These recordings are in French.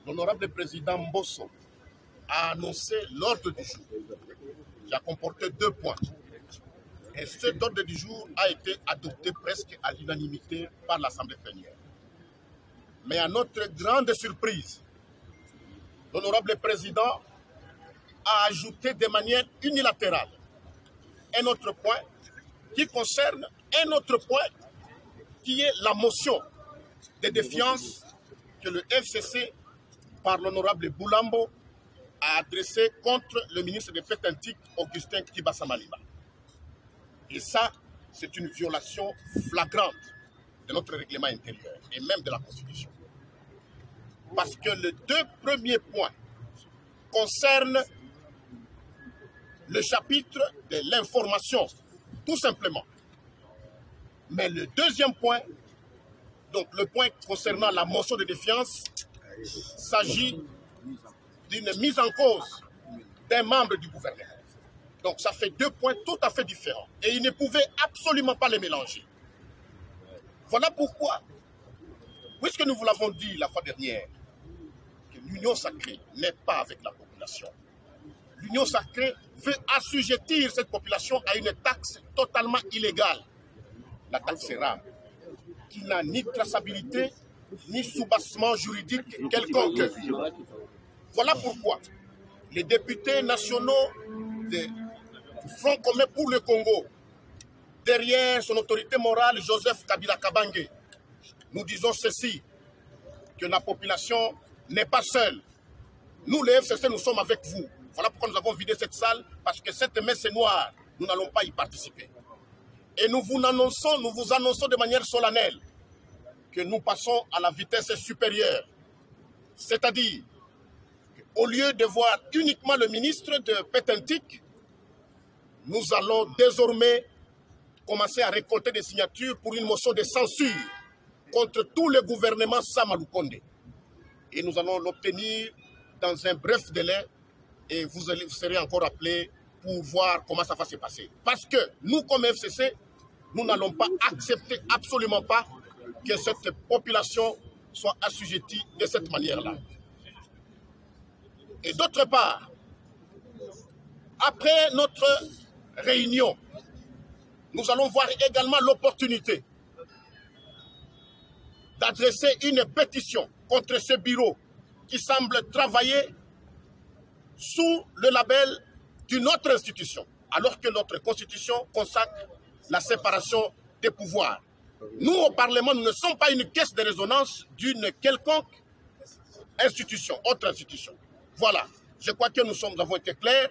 L'honorable président Mbosso a annoncé l'ordre du jour qui a comporté 2 points. Et cet ordre du jour a été adopté presque à l'unanimité par l'Assemblée plénière. Mais à notre grande surprise, l'honorable président a ajouté de manière unilatérale un autre point qui concerne un autre point qui est la motion de défiance que le FCC, par l'honorable Boulambo, a adressée contre le ministre de Pétentique, Augustin Kibasa-Maliba. Et ça, c'est une violation flagrante de notre règlement intérieur et même de la Constitution. Parce que les 2 premiers points concernent le chapitre de l'information, tout simplement. Mais le 2e point, donc le point concernant la motion de défiance, s'agit d'une mise en cause d'un membre du gouvernement. Donc ça fait 2 points tout à fait différents. Et il ne pouvait absolument pas les mélanger. Voilà pourquoi, puisque nous vous l'avons dit la fois dernière, que l'union sacrée n'est pas avec la population. L'union sacrée veut assujettir cette population à une taxe totalement illégale. La taxe RAM, qui n'a ni traçabilité, ni soubassement juridique quelconque. Voilà pourquoi les députés nationaux du Front commun pour le Congo, derrière son autorité morale, Joseph Kabila Kabange, nous disons ceci, que la population n'est pas seule. Nous, les FCC, nous sommes avec vous. Voilà pourquoi nous avons vidé cette salle, parce que cette messe noire, nous n'allons pas y participer. Et nous vous annonçons de manière solennelle que nous passons à la vitesse supérieure. C'est-à-dire qu'au lieu de voir uniquement le ministre de Pétentique, nous allons désormais commencer à récolter des signatures pour une motion de censure contre tout le gouvernement Samalou Kondé. Et nous allons l'obtenir dans un bref délai et vous serez encore appelés pour voir comment ça va se passer. Parce que nous, comme FCC, nous n'allons pas accepter absolument pas que cette population soit assujettie de cette manière-là. Et d'autre part, après notre réunion, nous allons voir également l'opportunité d'adresser une pétition contre ce bureau qui semble travailler sous le label d'une autre institution, alors que notre Constitution consacre la séparation des pouvoirs. Nous, au Parlement, nous ne sommes pas une caisse de résonance d'une quelconque institution, autre institution. Voilà, je crois que nous avons été clairs.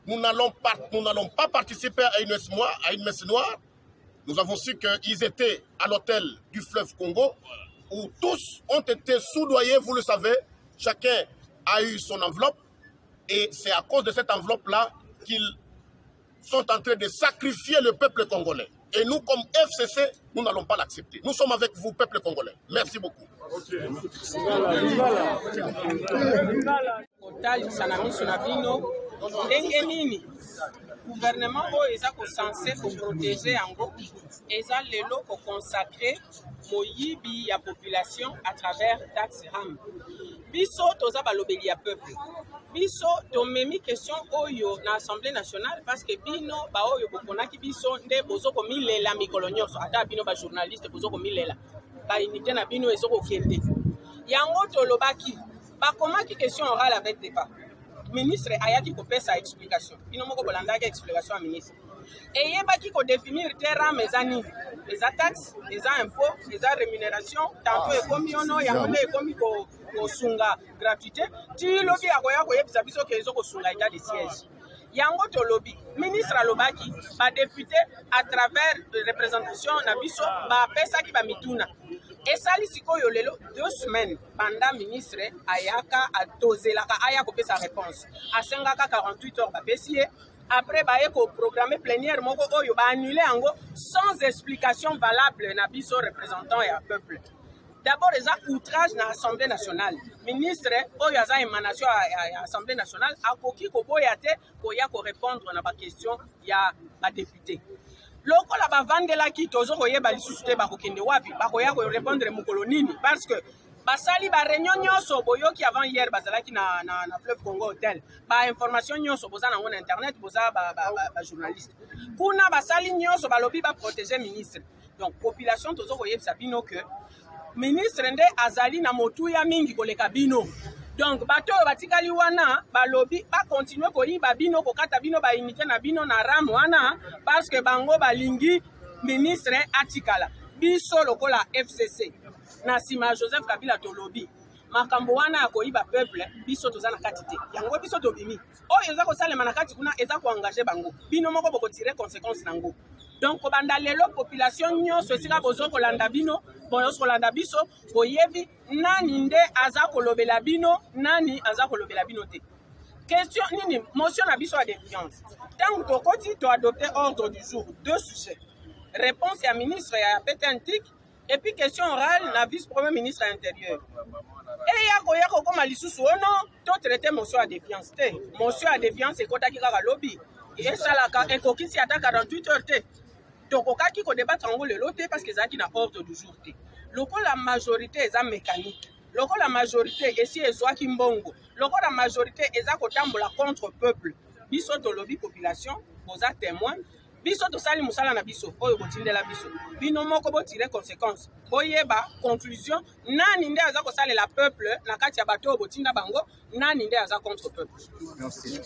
Nous n'allons pas participer à une messe noire. Nous avons su qu'ils étaient à l'hôtel du fleuve Congo, où tous ont été soudoyés, vous le savez. Chacun a eu son enveloppe. Et c'est à cause de cette enveloppe-là qu'ils sont en train de sacrifier le peuple congolais. Et nous, comme FCC, nous n'allons pas l'accepter. Nous sommes avec vous, peuple congolais. Merci beaucoup. Gouvernement oyo eza censé protéger yango eza lelo ko consacrer moyibi ya population à travers taxe RAM. Biso toza balobeli ya peuple. Biso tomemi question oyo na Assemblée nationale parce que bino ba oyo bokonaki biso nde bozoko milela mikolo nyonso ata bino ba journaliste bozoko milela ba unité na bino ezoko kende. Yango tolobaki bakomaki question orale avec débat. Ministre ayaki kopesa explication. Bino moko bolandaki explication à ministre. Et yebaki ko définir terrain mezani. Les taxes, les impôts, les rémunérations, tantôt ekomi ono yango nde ekomi ko sunga gratuité. Ti lobi akoya ko yebisa biso ke ezoko sunga état de siège. Yango to lobby, ministre alobaki, ba député à travers représentation na biso ba pesa ki ba mituna. Et ça sikoyo lelo 2 semaines pendant ministre ayaka atozelaka aya ko pesa réponse. Asengaka 48 heures ba pesie. Après ba eko programmer plénière moko oyo ba annuler yango sans explication valable na biso représentant ya peuple. D'abord, il y a outrage dans l'Assemblée nationale. Le ministre, il y a une émanation à l'Assemblée nationale, a koki ko boyate ko ya ko répondre à la question ya ba député. Loko la ba vandela ki tozo ko yeba lisusu te ba ko kende wapi ba ko ya ko répondre mukolo nini parce que basali ba réunion nyonso boyoki avant hier bazalaki na Fleuve Congo Hotel ba information nyonso boza na internet boza ba journaliste kuna basali nyonso balobi ba protéger ministre. Donc population tozo koyebisa bino que ministre nde azali na motuya mingi koleka bino. Donc bato batikali wana balobi ba continuer koyiba bino kokata bino ba unité na bino na ram wana parce que bango balingi ministre atikala biso lokola FCC na sima Joseph Kabila tolobi makambo wana ya koyiba peuple biso toza na kati te yango biso tobimi oyo eza kosalema na kati kuna eza koangager bango bino moko boko tirer conséquence nango. Donc banda lelo population nyonso esika bozo kolanda bino bozo kolanda biso boyebi nani nde aza kolobela bino nani aza kolobela bino te. Question nini motion na biso ya défiance tant que tokoti to adopter ordre du jour deux sujets réponse ya ministre ya Pétantique et puis question orale na vice-premier ministre à l'intérieur. Et yako koma lisusu ono to traiter motion à défiance te. Motion à défiance ekotaki kaka lobby. Et ça la ekokisi ata 48 heures te. Donc okaki ko débattre en lelo te parce que ezaki na ordre du jour te. Loko la majorité eza mécanique. Loko la majorité esi ezwaki mbongo. Loko la majorité eza kotambola contre peuple. Biso to lobby population boza témoin. Biso to sali musala na biso oyo botindela biso bino moko bo tirer conséquence boyeba conclusion nani nde aza ko salela peuple na kati ya bato botinda bango nani nde aza contre peuple. Merci.